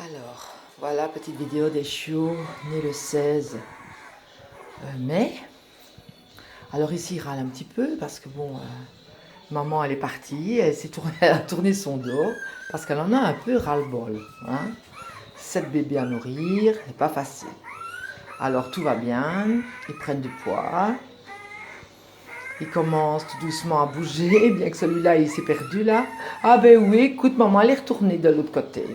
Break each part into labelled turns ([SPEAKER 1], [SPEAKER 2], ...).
[SPEAKER 1] Alors, voilà, petite vidéo des chiots nés le 16 mai. Alors ici, il râle un petit peu parce que bon, maman elle est partie, elle a tourné son dos parce qu'elle en a un peu ras-le-bol. Hein. 7 bébés à nourrir, c'est pas facile. Alors tout va bien, ils prennent du poids. Il commence tout doucement à bouger, bien que celui-là il s'est perdu là. Ah ben oui, écoute, maman elle est retournée de l'autre côté.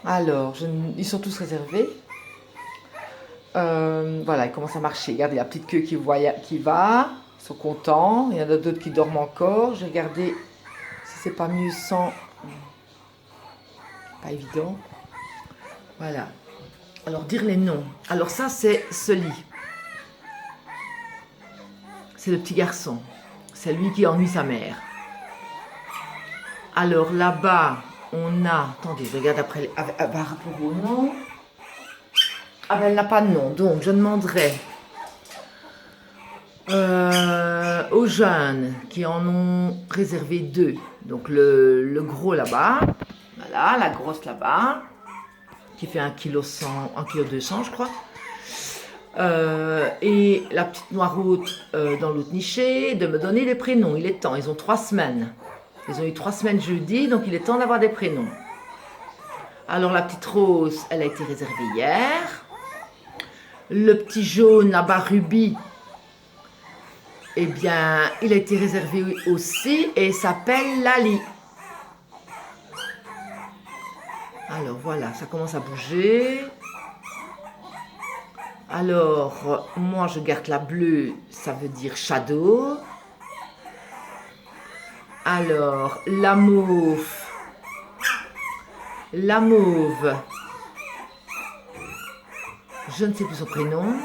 [SPEAKER 1] Alors, ils sont tous réservés. Voilà, ils commencent à marcher. Regardez la petite queue qui va. Ils sont contents. Il y en a d'autres qui dorment encore. J'ai regardé si c'est pas mieux sans. Pas évident. Voilà. Alors, dire les noms. Alors, ça, c'est ce lit. C'est le petit garçon. C'est lui qui ennuie sa mère. Alors, là-bas, on a. Attendez, je regarde après. Par rapport au nom. Ah ben, elle n'a pas de nom. Donc, je demanderai. Aux jeunes qui en ont réservé 2. Donc le gros là-bas, voilà, la grosse là-bas, qui fait 1,1 kg, 1,2 kg je crois. Et la petite noiroute dans l'autre niché, de me donner les prénoms. Il est temps, ils ont 3 semaines. Ils ont eu 3 semaines jeudi, donc il est temps d'avoir des prénoms. Alors la petite rose, elle a été réservée hier. Le petit jaune là-bas, Ruby, eh bien, il a été réservé aussi et s'appelle Lali. Alors voilà, ça commence à bouger. Alors, moi je garde la bleue, ça veut dire Shadow. Alors, la mauve. La mauve. Je ne sais plus son prénom.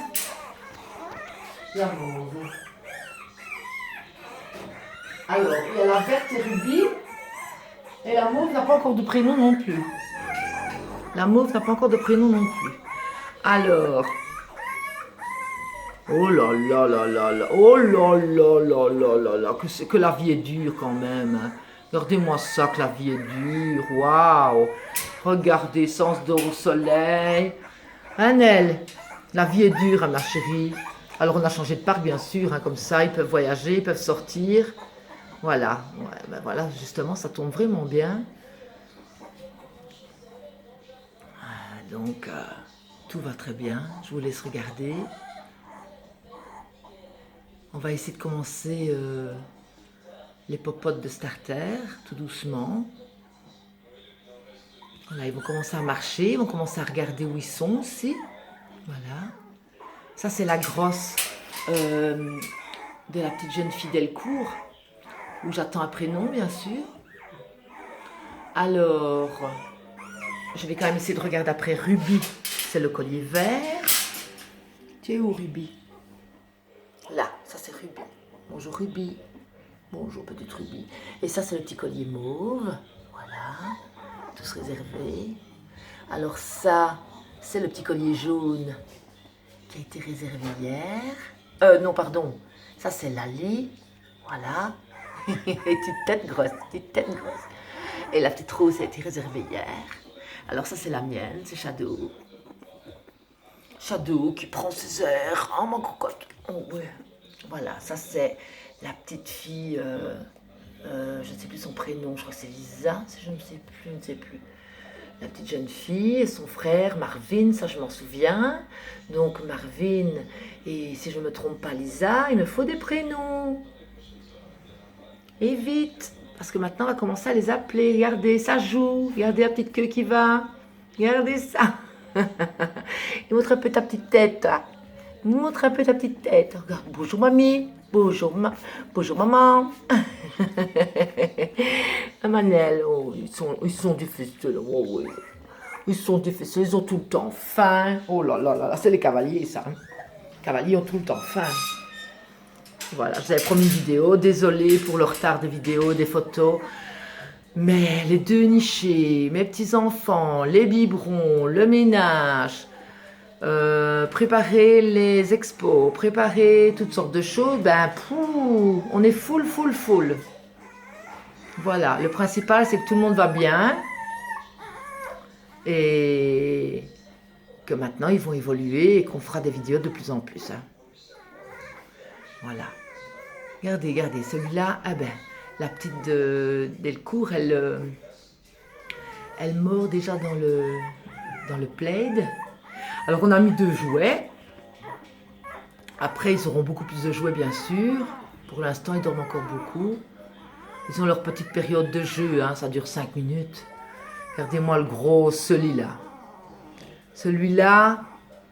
[SPEAKER 1] La mauve. Alors, il y a la verte et Ruby. Et la mauve n'a pas encore de prénom non plus. La mauve n'a pas encore de prénom non plus. Alors. Oh là là là là là. Oh là là là là là là. Que la vie est dure quand même. Hein. Regardez-moi ça, que la vie est dure. Waouh. Regardez, sens d'or au soleil. Annelle, la vie est dure, hein, ma chérie. Alors on a changé de parc, bien sûr. Hein, comme ça, ils peuvent voyager, ils peuvent sortir. Voilà, ouais, ben voilà, justement, ça tombe vraiment bien. Donc, tout va très bien. Je vous laisse regarder. On va essayer de commencer les popotes de starter, tout doucement. Voilà, ils vont commencer à marcher, ils vont commencer à regarder où ils sont aussi. Voilà. Ça, c'est la grosse de la petite jeune fille Delcourt, où j'attends un prénom, bien sûr. Alors, je vais quand même essayer de regarder après Ruby. C'est le collier vert. Tu es où, Ruby? Là, ça c'est Ruby. Bonjour, Ruby. Bonjour, petite Ruby. Et ça, c'est le petit collier mauve. Voilà. Tous réservés. Alors ça, c'est le petit collier jaune qui a été réservé hier. Non, pardon. Ça, c'est Lali. Voilà. Petite tête grosse, petite tête grosse. Et la petite rose a été réservée hier. Alors ça, c'est la mienne, c'est Shadow. Shadow qui prend ses airs. Oh, ma cocotte. Oh, ouais. Voilà, ça, c'est la petite fille... je ne sais plus son prénom, je crois que c'est Lisa, je ne sais plus. La petite jeune fille et son frère Marvin, ça je m'en souviens. Donc Marvin et si je ne me trompe pas Lisa, il me faut des prénoms. Et vite, parce que maintenant on va commencer à les appeler. Regardez, ça joue, regardez la petite queue qui va. Regardez ça. Et montre un peu ta petite tête. Montre un peu ta petite tête. Regarde, bonjour mamie, bonjour maman. Manel, oh, ils sont difficiles. Oh, oui. Ils sont difficiles, ils ont tout le temps faim. Oh là là là là, c'est les cavaliers ça. Les cavaliers ont tout le temps faim. Voilà, je vous avais promis une vidéo. Désolée pour le retard des vidéos, des photos. Mais les 2 nichés, mes petits-enfants, les biberons, le ménage, préparer les expos, préparer toutes sortes de choses, ben, on est full. Voilà, le principal c'est que tout le monde va bien. Et que maintenant, ils vont évoluer et qu'on fera des vidéos de plus en plus. Hein. Voilà. Regardez, regardez, celui-là, ah ben, la petite Delcourt, elle mord déjà dans le plaid. Alors, on a mis 2 jouets. Après, ils auront beaucoup plus de jouets, bien sûr. Pour l'instant, ils dorment encore beaucoup. Ils ont leur petite période de jeu, hein, ça dure 5 minutes. Regardez-moi le gros, celui-là. Celui-là,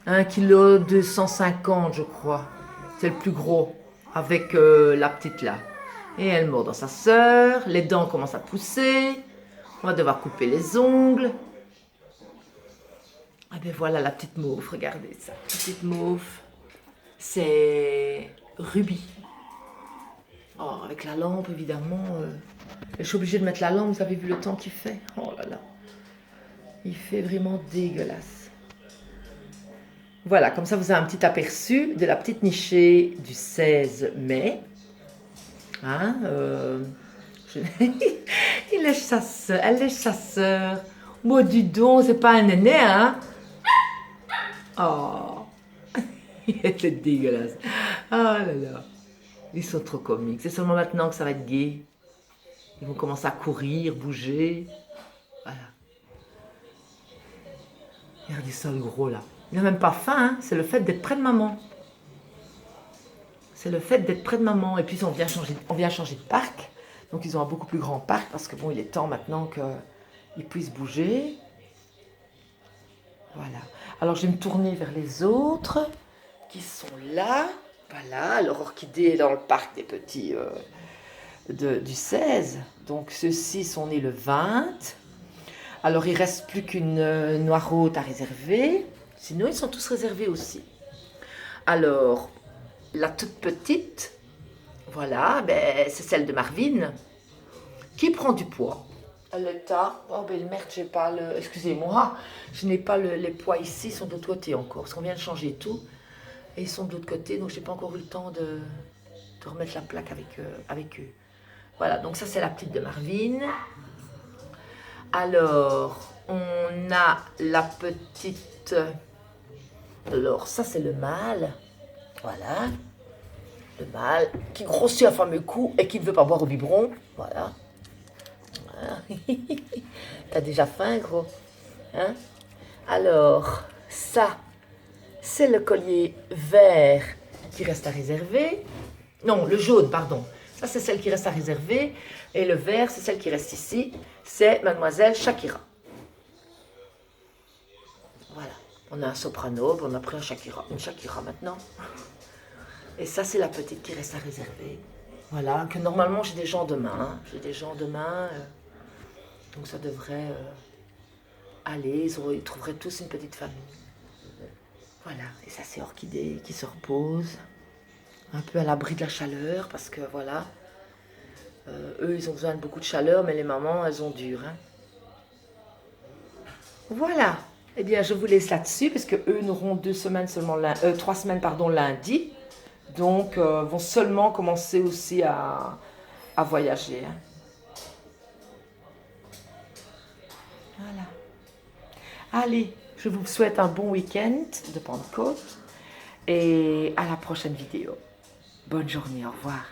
[SPEAKER 1] 1,250 kg, je crois. C'est le plus gros, avec la petite là. Et elle mord dans sa sœur, les dents commencent à pousser. On va devoir couper les ongles. Ah ben voilà la petite mauve, regardez ça. Petite mauve, c'est Ruby. Oh, avec la lampe, évidemment. Je suis obligée de mettre la lampe, vous avez vu le temps qu'il fait? Oh là là. Il fait vraiment dégueulasse. Voilà, comme ça vous avez un petit aperçu de la petite nichée du 16 mai. Hein, il lèche sa soeur, elle lèche sa soeur. Moi, dis donc, c'est pas un néné, hein? Oh, c'est dégueulasse. Oh là là. Ils sont trop comiques. C'est seulement maintenant que ça va être gai. Ils vont commencer à courir, bouger. Voilà. Regardez ça, le gros, là. Il n'a même pas faim, hein. C'est le fait d'être près de maman. C'est le fait d'être près de maman. Et puis, on vient changer de parc. Donc, ils ont un beaucoup plus grand parc parce que, bon, il est temps maintenant qu'ils puissent bouger. Voilà. Alors, je vais me tourner vers les autres qui sont là. Voilà, leur orchidée est dans le parc des petits du 16. Donc, ceux-ci sont nés le 20. Alors, il ne reste plus qu'une noiraude à réserver. Sinon, ils sont tous réservés aussi. Alors, la toute petite, voilà, ben, c'est celle de Marvin, qui prend du poids. L'état, oh ben merde, j'ai pas le... Excusez-moi, je n'ai pas les poids ici, ils sont de l'autre côté encore, parce qu'on vient de changer tout. Et ils sont de l'autre côté, donc j'ai pas encore eu le temps de remettre la plaque avec eux. Voilà, donc ça c'est la petite de Marvin. Alors, on a la petite... Alors, ça c'est le mâle. Voilà. Le mâle qui grossit à fameux coup et qui ne veut pas boire au biberon. Voilà. Voilà. T'as déjà faim, gros? Hein? Alors, ça, c'est le collier vert qui reste à réserver. Non, le jaune, pardon. Ça, c'est celle qui reste à réserver. Et le vert, c'est celle qui reste ici. C'est Mademoiselle Shakira. Voilà. On a un soprano, on a pris une Shakira maintenant. Et ça, c'est la petite qui reste à réserver. Voilà, que normalement, j'ai des gens demain. Hein. J'ai des gens demain. Donc, ça devrait aller. Ils trouveraient tous une petite famille. Voilà. Et ça, c'est Orchidée qui se repose. Un peu à l'abri de la chaleur. Parce que, voilà. Eux, ils ont besoin de beaucoup de chaleur. Mais les mamans, elles ont dur. Hein. Voilà. Eh bien, je vous laisse là-dessus. Parce qu'eux n'auront 3 semaines, pardon, lundi. Donc, vont seulement commencer aussi à voyager. Hein. Voilà. Allez, je vous souhaite un bon week-end de Pentecôte et à la prochaine vidéo. Bonne journée, au revoir.